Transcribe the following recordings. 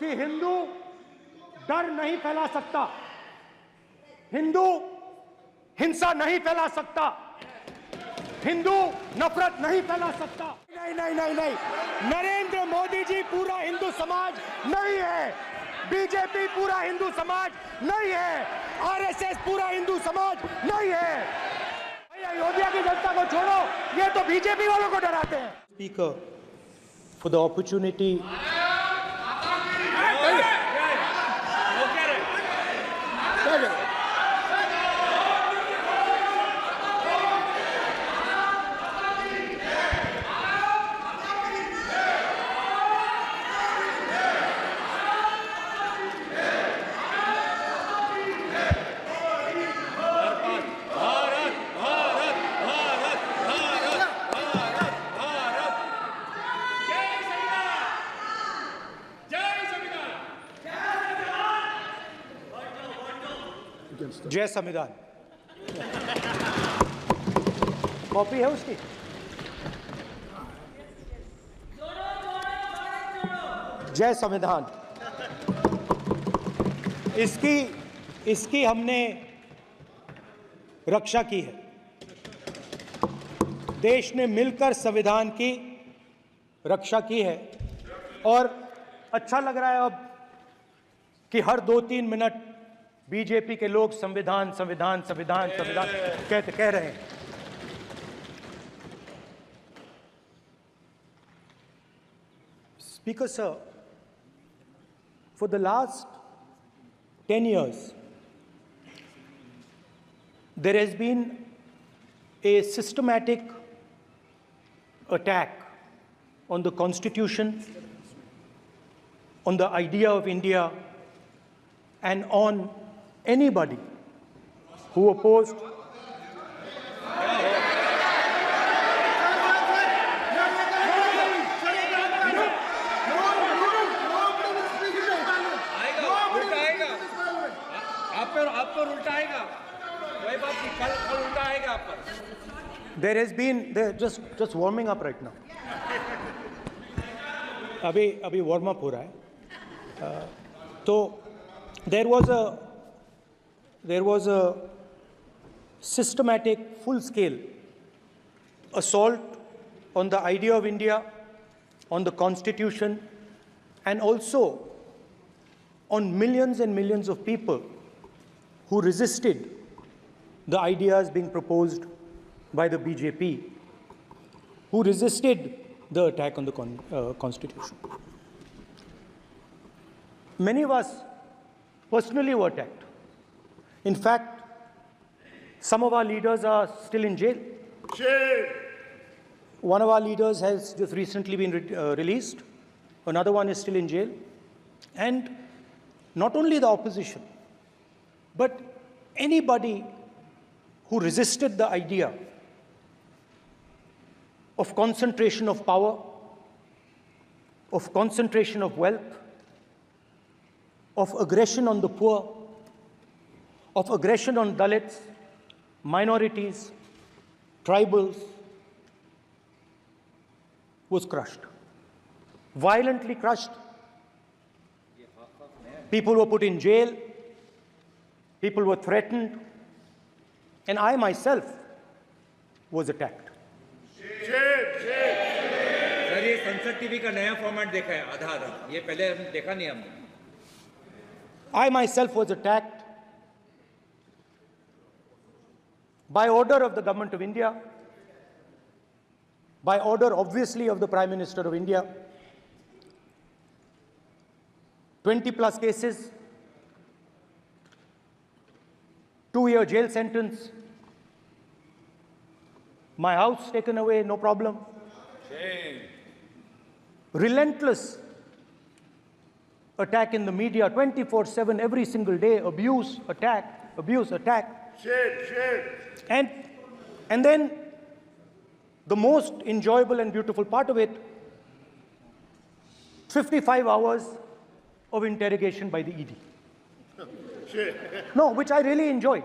कि हिंदू डर नहीं फैला सकता, हिंदू हिंसा नहीं फैला सकता, हिंदू नफरत नहीं फैला सकता। नहीं नहीं नहीं नहीं, नरेंद्र मोदी जी पूरा हिंदू समाज नहीं है, बीजेपी पूरा हिंदू समाज नहीं है, आरएसएस पूरा हिंदू समाज नहीं है। अयोध्या की जनता को छोड़ो, ये तो बीजेपी वालों को डराते हैं। Speaker for the opportunity. जय संविधान। कॉपी है उसकी? जय संविधान। इसकी हमने रक्षा की है। देश ने मिलकर संविधान की रक्षा की है और अच्छा लग रहा है अब कि हर 2-3 मिनट बीजेपी के लोग संविधान संविधान संविधान संविधान कह रहे हैं। Speaker sir, for the last 10 years, there has been a systematic attack on the Constitution, on the idea of India, and on anybody who opposed आप पर उल्टा आएगा, वही बात की कल उल्टा आएगा आप पर। There has been just warming up right now. अभी वार्म अप हो रहा है। तो there was a systematic, full-scale assault on the idea of India, on the Constitution, and also on millions and millions of people who resisted the ideas being proposed by the BJP, who resisted the attack on the Constitution. Many of us personally were attacked. In fact, some of our leaders are still in jail. One of our leaders has just recently been released. Another one is still in jail. And not only the opposition, but anybody who resisted the idea of concentration of power, of concentration of wealth, of aggression on the poor, of aggression on Dalits, minorities, tribals, was crushed, violently crushed. People were put in jail, people were threatened, and I myself was attacked. Sir, ये संसद TV का नया format देखा है, आधा आधा, ये पहले हम देखा नहीं हमने। I myself was attacked by order of the government of India, by order obviously of the Prime Minister of India. 20+ cases, 2-year jail sentence, my house taken away, no problem. Shame. Relentless attack in the media, 24/7, every single day, abuse, attack, abuse, attack. And then the most enjoyable and beautiful part of it, 55 hours of interrogation by the ED. No, which I really enjoyed.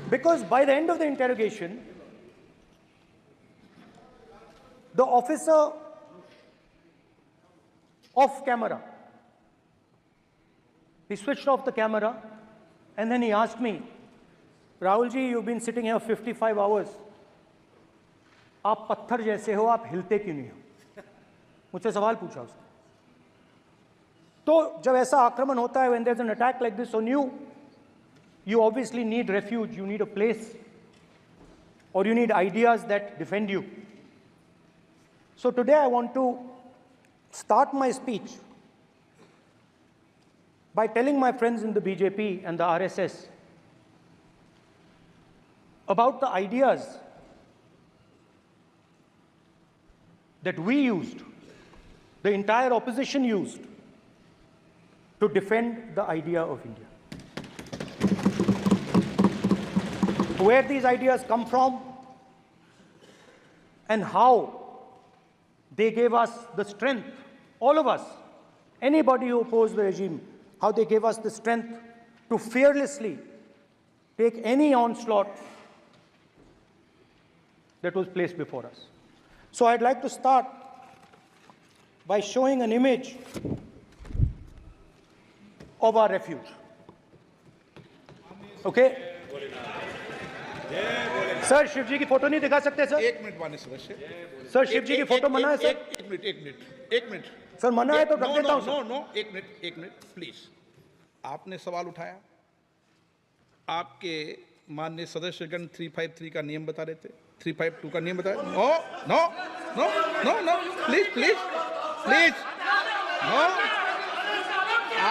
Because by the end of the interrogation, the officer off camera He switched off the camera and then he asked me, Rahulji, you've been sitting here 55 hours. आप पत्थर जैसे हो, आप हिलते क्यों नहीं हो? मुझसे सवाल पूछा उसने. तो जब ऐसा आक्रमण होता है, when there's an attack like this on you, you obviously need refuge, you need a place, or you need ideas that defend you. So today I want to start my speech by telling my friends in the BJP and the RSS about the ideas that we used, the entire opposition used, to defend the idea of India. Where these ideas come from and how they gave us the strength, all of us, anybody who opposed the regime, how they gave us the strength to fearlessly take any onslaught that was placed before us. So I'd like to start by showing an image of our refuge. Okay? Sir Shiv ji की photo नहीं दिखा सकते sir? एक minute माननीय सदस्य. Sir Shiv ji की photo मना है सर? एक मिनट सर मना है तो रख देता हूं सर. नो एक मिनट प्लीज. आपने सवाल उठाया, आपके माननीय सदस्यगण 353 का नियम बता रहे थे, 352 का नियम बताया. No please no.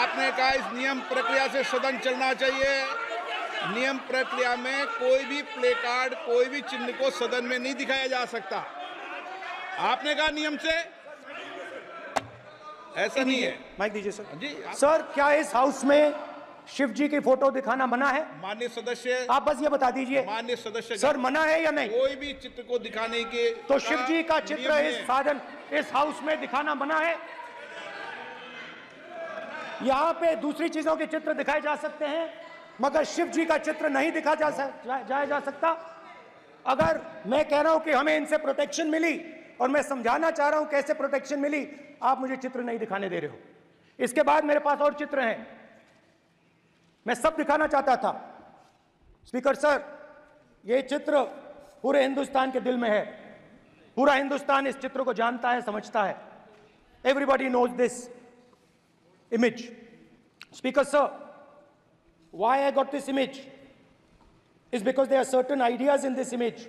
आपने कहा इस नियम प्रक्रिया से सदन चलना चाहिए. नियम प्रक्रिया में कोई भी प्ले कार्ड, कोई भी चिन्ह को सदन में नहीं दिखाया जा सकता. आपने कहा नियम से, ऐसा नहीं है. माइक दीजिए सर. जी सर क्या इस हाउस में शिव जी की फोटो दिखाना मना है? माननीय सदस्य, आप बस ये बता दीजिए. माननीय सदस्य सर मना है या नहीं? कोई भी चित्र को दिखाने के तो शिव जी का चित्र नियम इस है. साधन इस हाउस में दिखाना मना है? यहां पे दूसरी चीजों के चित्र दिखाए जा सकते हैं मगर शिव जी का चित्र नहीं दिखा जा सकता. अगर मैं कह रहा हूं कि हमें इनसे प्रोटेक्शन मिली और मैं समझाना चाह रहा हूं कैसे प्रोटेक्शन मिली, आप मुझे चित्र नहीं दिखाने दे रहे हो. इसके बाद मेरे पास और चित्र हैं, मैं सब दिखाना चाहता था. स्पीकर सर, ये चित्र पूरे हिंदुस्तान के दिल में है. पूरा हिंदुस्तान इस चित्र को जानता है, समझता है. Everybody knows this image. Speaker sir, why I got this image is because there are certain ideas in this image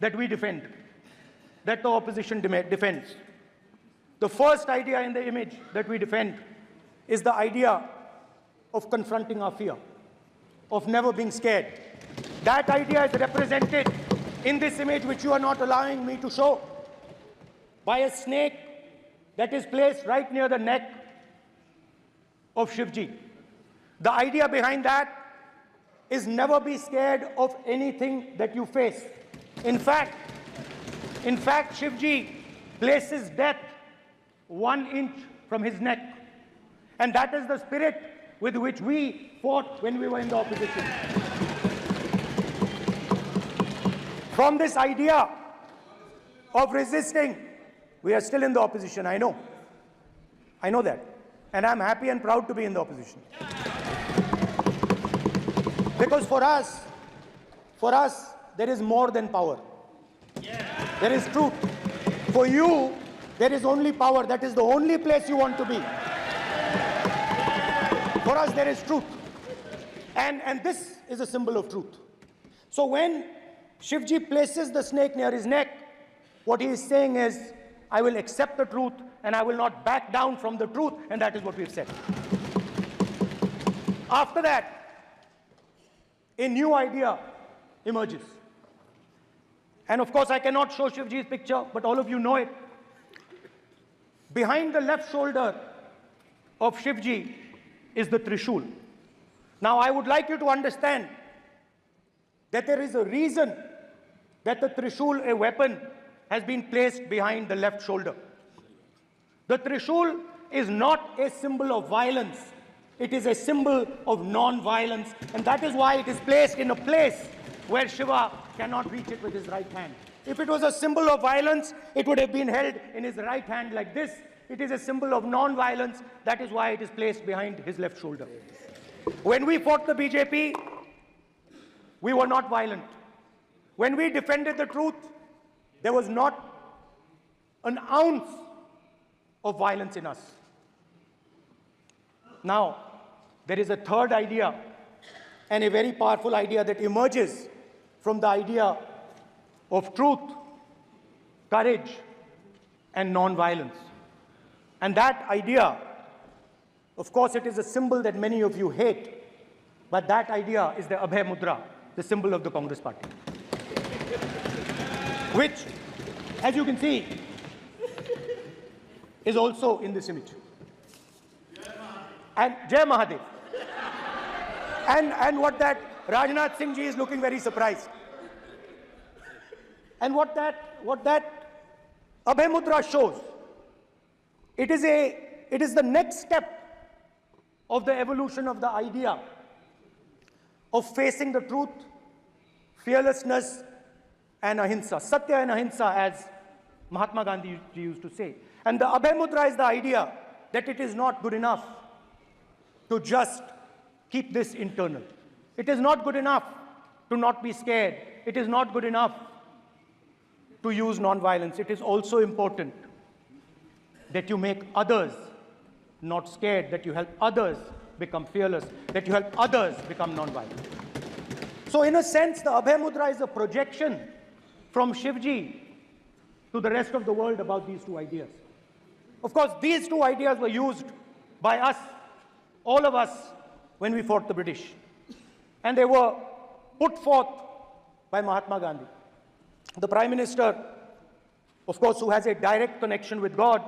that we defend, that the opposition defends. The first idea in the image that we defend is the idea of confronting our fear, of never being scared. That idea is represented in this image, which you are not allowing me to show, by a snake that is placed right near the neck of Shivji. The idea behind that is never be scared of anything that you face. In fact, Shivji places death 1 inch from his neck. And that is the spirit with which we fought when we were in the opposition. From this idea of resisting, we are still in the opposition, I know that. And I'm happy and proud to be in the opposition. Because for us, there is more than power. There is truth. For you, there is only power. That is the only place you want to be. For us, there is truth. And this is a symbol of truth. So when Shivji places the snake near his neck, what he is saying is, I will accept the truth and I will not back down from the truth, and that is what we've said. After that, a new idea emerges. And of course, I cannot show Shivji's picture, but all of you know it. Behind the left shoulder of Shivji is the Trishul. Now, I would like you to understand that there is a reason that the Trishul, a weapon, has been placed behind the left shoulder. The Trishul is not a symbol of violence. It is a symbol of non-violence, and that is why it is placed in a place where Shiva cannot reach it with his right hand. If it was a symbol of violence, it would have been held in his right hand like this, It is a symbol of non-violence. That is why it is placed behind his left shoulder. When we fought the BJP, we were not violent. When we defended the truth, there was not an ounce of violence in us. Now, there is a third idea, and a very powerful idea that emerges from the idea of truth, courage, and non-violence. And that idea, of course, it is a symbol that many of you hate, but that idea is the Abhay Mudra, the symbol of the Congress Party, which, as you can see, is also in this image. And Jai Mahadev. And what that Rajnath Singh ji is looking very surprised. And what that Abhay Mudra shows, it is the next step of the evolution of the idea of facing the truth, fearlessness, and ahimsa. Satya and ahimsa, as Mahatma Gandhi used to say. And the Abhay Mudra is the idea that it is not good enough to just keep this internal. It is not good enough to not be scared. It is not good enough to use non-violence. It is also important that you make others not scared, that you help others become fearless, that you help others become non-violent. So in a sense, the Abhay Mudra is a projection from Shivji to the rest of the world about these two ideas. Of course, these two ideas were used by us, all of us, when we fought the British. And they were put forth by Mahatma Gandhi. The Prime Minister, of course, who has a direct connection with God,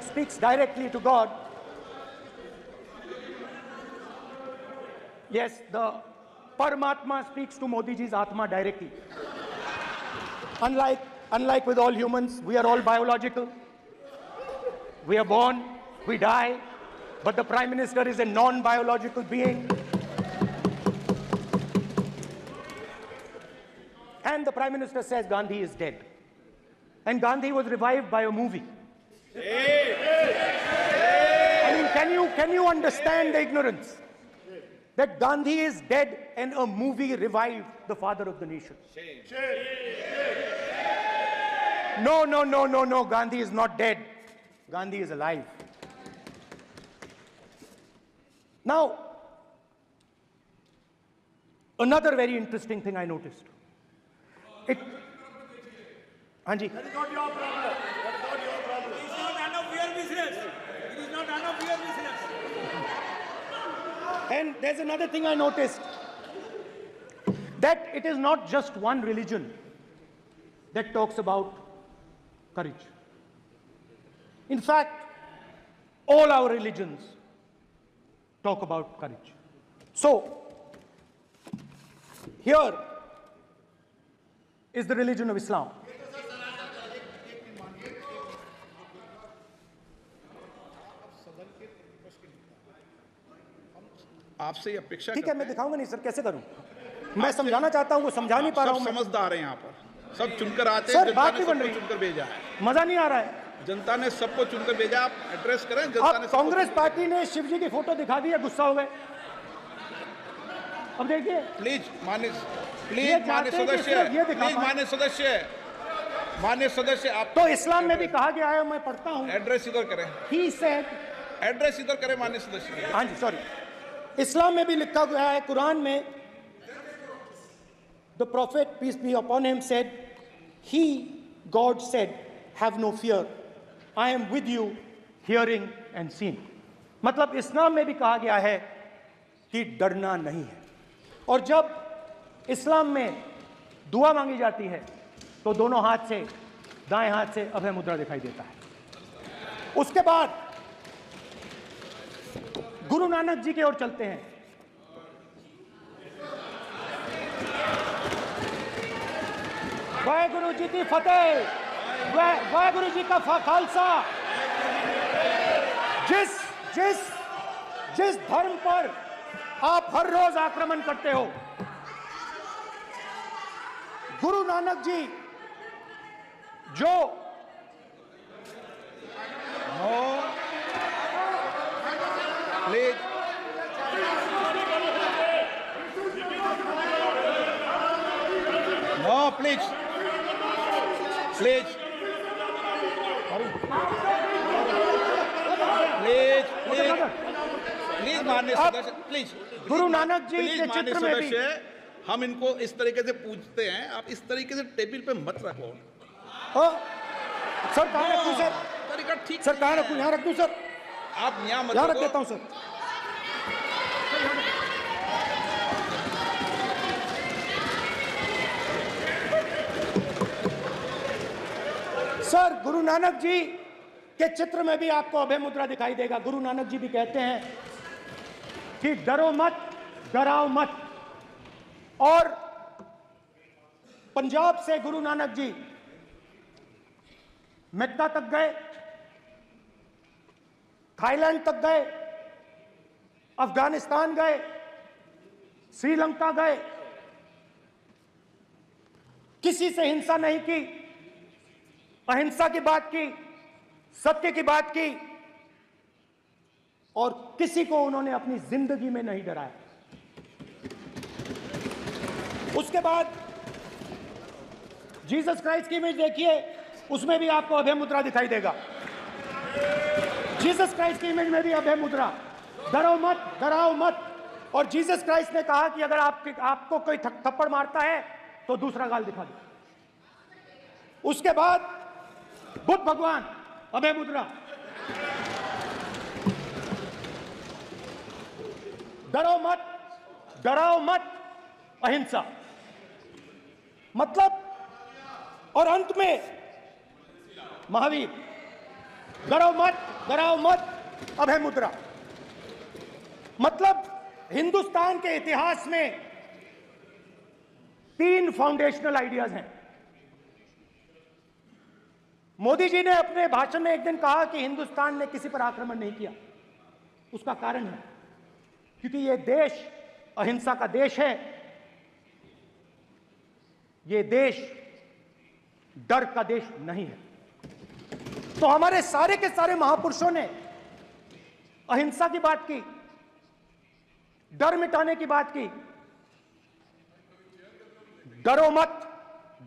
speaks directly to God. Yes, the Paramatma speaks to Modi ji's Atma directly. Unlike with all humans, we are all biological. We are born, we die, but the Prime Minister is a non-biological being. And the Prime Minister says Gandhi is dead. And Gandhi was revived by a movie. I mean, can you understand the ignorance? That Gandhi is dead and a movie revived the father of the nation. No, Gandhi is not dead. Gandhi is alive. Now, another very interesting thing I noticed. Anji. That is not your problem. That is not your problem. It is not none of your business. It is not none of your business. And there's another thing I noticed. That it is not just one religion that talks about courage. In fact, all our religions talk about courage. So, here is the religion of Islam. आपसे ये अपेक्षा ठीक है, मैं दिखाऊंगा नहीं sir, कैसे करूं? मैं समझाना चाहता हूं, वो समझा नहीं पा रहा हूं। समझदार हैं यहाँ पर, सब चुनकर आते हैं। सर, बात नहीं बन रही, चुनकर भेजा है, मजा नहीं आ रहा है। जनता ने सबको चुनकर भेजा, आप एड्रेस करें। जनता ने कांग्रेस पार्टी ने शिवजी की फोटो दिखा दी है, गुस्सा हो गए। अब देखिए, प्लीज मान्य सदस्य, आप तो इस्लाम में भी कहा गया है, मैं पढ़ता हूं। एड्रेस इधर करें। He said, एड्रेस इधर करें मान्य सदस्य। हाँ जी, सॉरी। इस्लाम में भी लिखा गया है, कुरान में, the prophet, peace be upon him, said, God said, have no fear. I am with you, hearing and seeing. मतलब इस्लाम में भी कहा गया है कि डरना नहीं है। और जब इस्लाम में दुआ मांगी जाती है तो दोनों हाथ से, दाएं हाथ से अभय मुद्रा दिखाई देता है। उसके बाद गुरु नानक जी की ओर चलते हैं। वाहेगुरु जी की फतेह, वाहेगुरु जी का खालसा। जिस धर्म पर आप हर रोज आक्रमण करते हो, गुरु नानक जी जो प्लीज प्लीज प्लीज माननीय सदस्य, प्लीज गुरु नानक जी प्लीज के माननीय चित्र में भी सदस्य, हम इनको इस तरीके से पूछते हैं, आप इस तरीके से टेबल पे मत रखो। सर कहाँ रखूं सर? तरीका ठीक सर कहाँ नहीं रखूं? है। यहाँ रख दूं सर? आप यहाँ मत यहाँ रख रखो। देता हूं सर। सर गुरु नानक जी के चित्र में भी आपको अभय मुद्रा दिखाई देगा। गुरु नानक जी भी कहते हैं कि डरो मत, डराओ मत। और पंजाब से गुरु नानक जी मेक्का तक गए, थाईलैंड तक गए, अफगानिस्तान गए, श्रीलंका गए, किसी से हिंसा नहीं की, अहिंसा की बात की, सत्य की बात की, और किसी को उन्होंने अपनी जिंदगी में नहीं डराया। उसके बाद जीसस क्राइस्ट की इमेज देखिए, उसमें भी आपको अभय मुद्रा दिखाई देगा। जीसस क्राइस्ट की इमेज में भी अभय मुद्रा, डरो मत, डराओ मत। और जीसस क्राइस्ट ने कहा कि अगर आपको कोई थप्पड़ मारता है तो दूसरा गाल दिखा दो। उसके बाद बुद्ध भगवान, अभय मुद्रा, डरो मत, डराओ मत, अहिंसा। मतलब, और अंत में महावीर, डरो मत, डराओ मत, अभय मुद्रा। मतलब हिंदुस्तान के इतिहास में 3 फाउंडेशनल आइडियाज हैं। मोदी जी ने अपने भाषण में एक दिन कहा कि हिंदुस्तान ने किसी पर आक्रमण नहीं किया। उसका कारण है क्योंकि यह देश अहिंसा का देश है, यह देश डर का देश नहीं है। तो हमारे सारे के सारे महापुरुषों ने अहिंसा की बात की, डर मिटाने की बात की। डरो मत,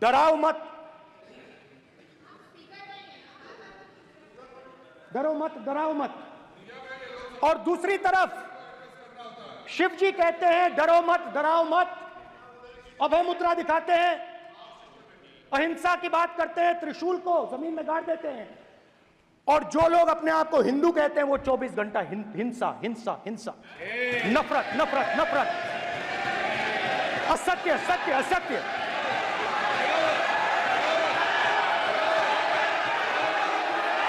डराओ मत, डरो मत, डराओ मत। और दूसरी तरफ शिव जी कहते हैं डरो मत, डराओ मत, अभय मुद्रा दिखाते हैं, अहिंसा की बात करते हैं, त्रिशूल को जमीन में गाड़ देते हैं। और जो लोग अपने आप को हिंदू कहते हैं वो 24 घंटा हिंसा, हिंसा, हिंसा, नफरत, नफरत, नफरत, असत्य, सत्य, असत्य।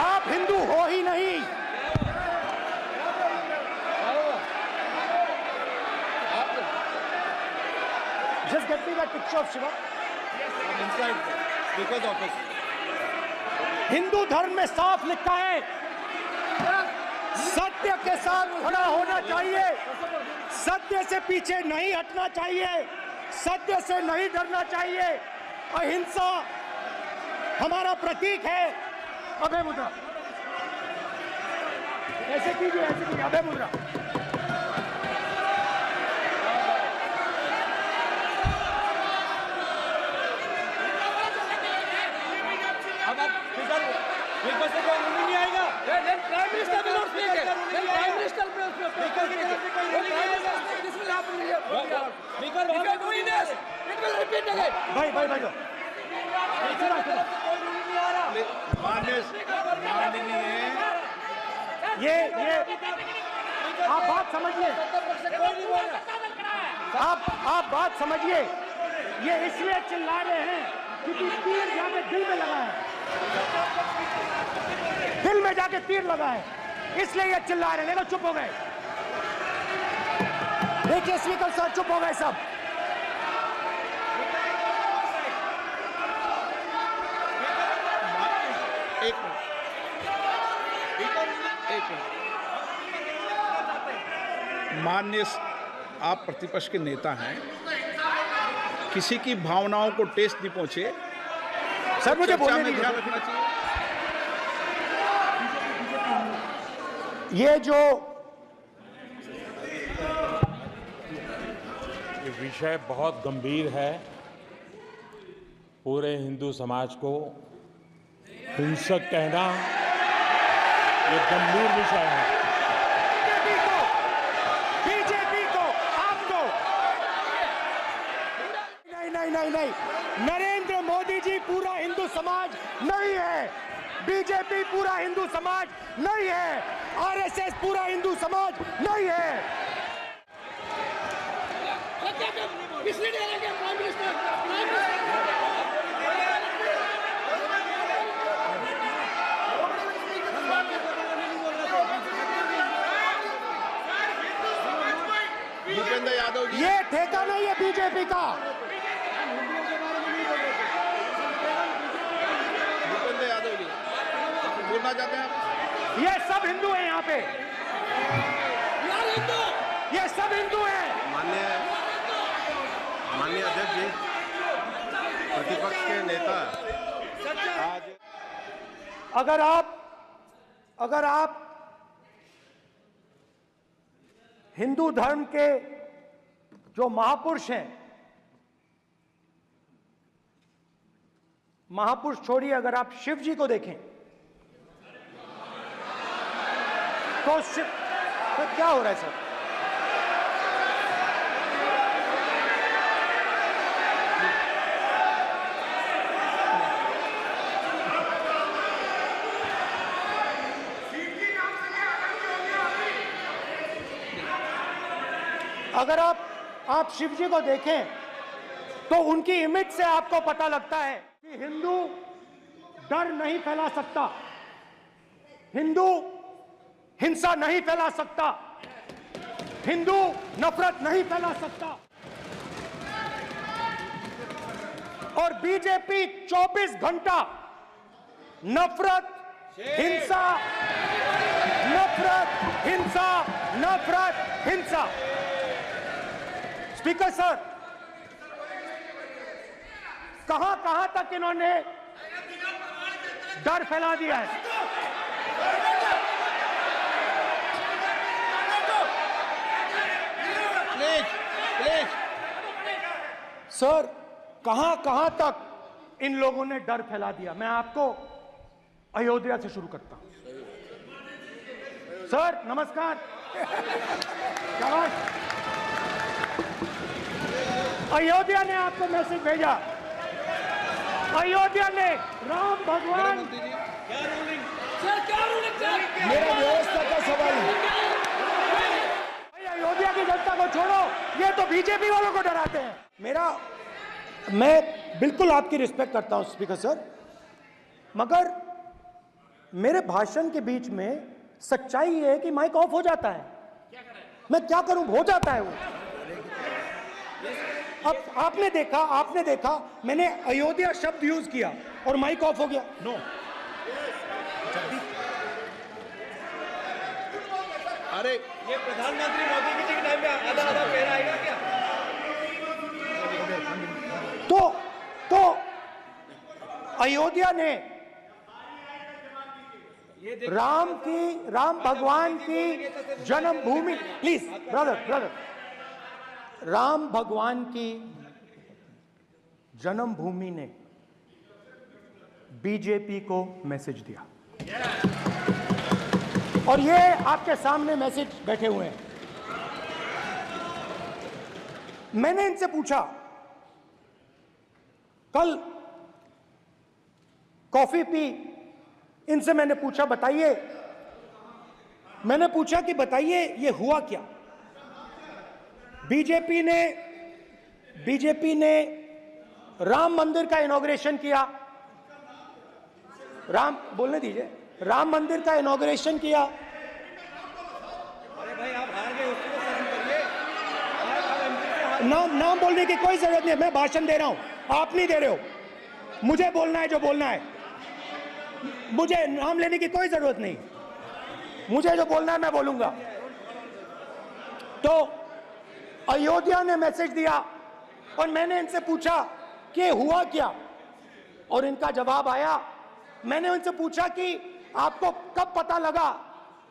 आप हिंदू हो ही नहीं। Just get me that picture of Shiva. inside because of us. Hindu धर्म में साफ लिखा है, सत्य के साथ खड़ा होना चाहिए, सत्य से पीछे नहीं हटना चाहिए, सत्य से नहीं डरना चाहिए। अहिंसा हमारा प्रतीक है। अभय मुद्रा ऐसे कीजिए, ऐसे कीजिए, अभय मुद्रा। अब आप स्पीकर से कोई रूलिंग नहीं आएगा। Prime minister will not speak it. Prime minister will not speak it. Speaker की तरफ से कोई रूलिंग नहीं आएगा। This will happen here. Speaker if you are doing this, it will repeat again. भाई भाई भाई स्पीकर की तरफ से कोई रूलिंग नहीं आ रहा। माननीय ये आप बात समझिए, कोई नहीं बोल रहा। आप बात समझिए। ये इसलिए चिल्ला रहे हैं क्योंकि तीर जाके दिल में लगा है, दिल में जाके तीर लगा है, इसलिए ये चिल्ला रहे हैं। देखो चुप हो गए, देखिए स्पीकर साहब चुप हो गए सब। एक मिनट। माननीय, आप प्रतिपक्ष के नेता हैं, किसी की भावनाओं को ठेस नहीं पहुंचे। सर मुझे चर्चा बोलने में दीजिए। ध्यान रखना चाहिए। ये जो ये विषय बहुत गंभीर है, पूरे हिंदू समाज को हिंसक कहना ये गंभीर विषय है। बीजेपी को आपको नहीं, नरेंद्र मोदी जी पूरा हिंदू समाज नहीं है, बीजेपी पूरा हिंदू समाज नहीं है, आरएसएस पूरा हिंदू समाज नहीं है। भूपेंद्र यादव जी, ये ठेका नहीं है बीजेपी का। भूपेंद्र यादव जी बोलना चाहते हैं आप? ये सब हिंदू हैं यहाँ पे, ये सब हिंदू हैं। माननीय अध्यक्ष जी, प्रतिपक्ष के नेता आज अगर आप हिंदू धर्म के जो महापुरुष हैं, महापुरुष छोड़िए, अगर आप शिव जी को देखें तो क्या हो रहा है सर? अगर आप शिव जी को देखें तो उनकी इमेज से आपको पता लगता है कि हिंदू डर नहीं फैला सकता, हिंदू हिंसा नहीं फैला सकता, हिंदू नफरत नहीं फैला सकता। और बीजेपी 24 घंटा नफरत, हिंसा, नफरत, हिंसा, नफरत, हिंसा। स्पीकर सर, कहां तक इन्होंने डर फैला दिया है? प्लीज सर, कहां तक इन लोगों ने डर फैला दिया? मैं आपको अयोध्या से शुरू करता हूं। सर नमस्कार, शाबाश। अयोध्या ने आपको मैसेज भेजा, अयोध्या ने राम भगवान, मेरा व्यवस्था का सवाल है। भाई अयोध्या की जनता को छोड़ो, ये तो बीजेपी वालों को डराते हैं। मैं बिल्कुल आपकी रिस्पेक्ट करता हूं स्पीकर सर, मगर मेरे भाषण के बीच में सच्चाई ये है कि माइक ऑफ हो जाता है। मैं क्या करूं, हो जाता है वो। अब आपने देखा मैंने अयोध्या शब्द यूज किया और माइक ऑफ हो गया। नो, अरे ये प्रधानमंत्री मोदी जी के टाइम में आधा कह रहा है क्या? तो अयोध्या ने राम भगवान की जन्मभूमि, प्लीज ब्रदर, राम भगवान की जन्मभूमि ने बीजेपी को मैसेज दिया, और ये आपके सामने मैसेज बैठे हुए हैं। मैंने इनसे पूछा, कल कॉफी पी, इनसे मैंने पूछा बताइए, मैंने पूछा कि बताइए ये हुआ क्या? बीजेपी ने राम मंदिर का इनॉग्रेशन किया, बोलने दीजिए, राम मंदिर का इनॉग्रेशन किया। अरे भाई आप हार गए, उसको सहन करिए। नाम बोलने की कोई जरूरत नहीं है, मैं भाषण दे रहा हूं, आप नहीं दे रहे हो। मुझे बोलना है जो बोलना है, मुझे नाम लेने की कोई जरूरत नहीं, मुझे जो बोलना है मैं बोलूंगा। तो अयोध्या ने मैसेज दिया और मैंने इनसे पूछा कि हुआ क्या, और इनका जवाब आया। मैंने उनसे पूछा कि आपको कब पता लगा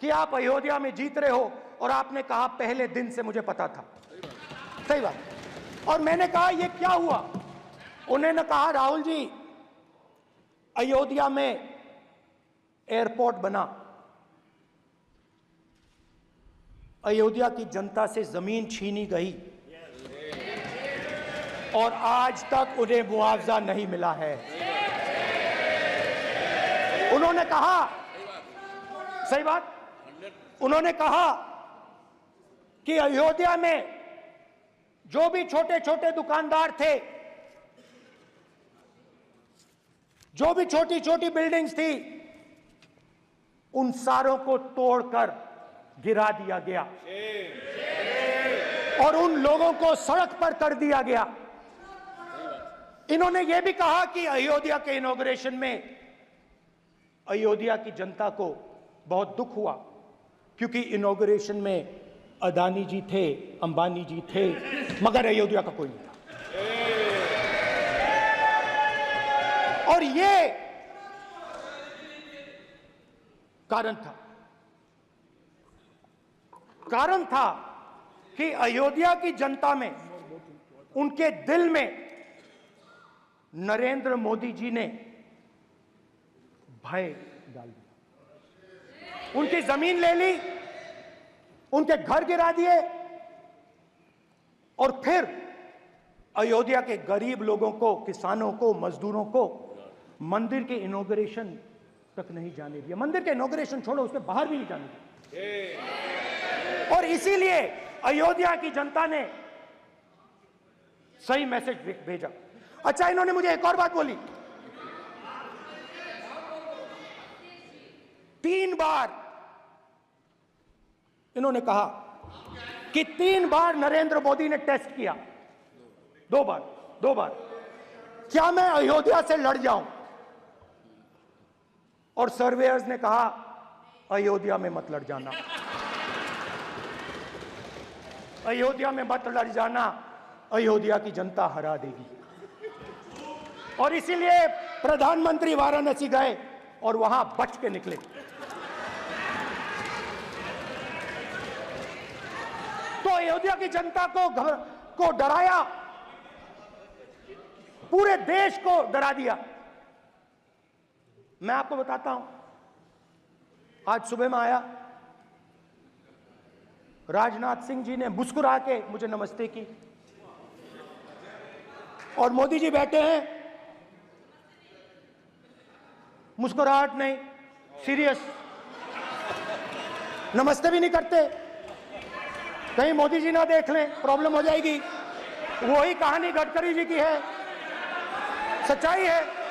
कि आप अयोध्या में जीत रहे हो, और आपने कहा पहले दिन से मुझे पता था। सही बात। और मैंने कहा ये क्या हुआ? उन्होंने कहा राहुल जी, अयोध्या में एयरपोर्ट बना, अयोध्या की जनता से जमीन छीनी गई और आज तक उन्हें मुआवजा नहीं मिला है। उन्होंने कहा, सही बात, उन्होंने कहा कि अयोध्या में जो भी छोटे छोटे दुकानदार थे, जो भी छोटी छोटी बिल्डिंग्स थी, उन सारों को तोड़कर गिरा दिया गया और उन लोगों को सड़क पर कर दिया गया। इन्होंने यह भी कहा कि अयोध्या के इनॉग्रेशन में अयोध्या की जनता को बहुत दुख हुआ क्योंकि इनॉग्रेशन में अदानी जी थे, अंबानी जी थे, मगर अयोध्या का कोई नहीं था। और ये कारण था कि अयोध्या की जनता में, उनके दिल में नरेंद्र मोदी जी ने भय डाल दिया। उनकी जमीन ले ली, उनके घर गिरा दिए और फिर अयोध्या के गरीब लोगों को, किसानों को, मजदूरों को मंदिर के इनॉग्रेशन तक नहीं जाने दिया। मंदिर के इनॉग्रेशन छोड़ो, उसके बाहर भी नहीं जाने दिया। और इसीलिए अयोध्या की जनता ने सही मैसेज भेजा। अच्छा, इन्होंने मुझे एक और बात बोली, 3 बार इन्होंने कहा कि 3 बार नरेंद्र मोदी ने टेस्ट किया, 2 बार क्या मैं अयोध्या से लड़ जाऊं? और सर्वेयर्स ने कहा अयोध्या में मत लड़ जाना, अयोध्या में मत लड़ जाना, अयोध्या की जनता हरा देगी। और इसीलिए प्रधानमंत्री वाराणसी गए और वहां बच के निकले। तो अयोध्या की जनता को डराया, पूरे देश को डरा दिया। मैं आपको बताता हूं, आज सुबह में आया, राजनाथ सिंह जी ने मुस्कुरा के मुझे नमस्ते की और मोदी जी बैठे हैं, मुस्कुराहट नहीं, सीरियस, नमस्ते भी नहीं करते, कहीं मोदी जी ना देख लें, प्रॉब्लम हो जाएगी। वही कहानी गडकरी जी की है, सच्चाई है।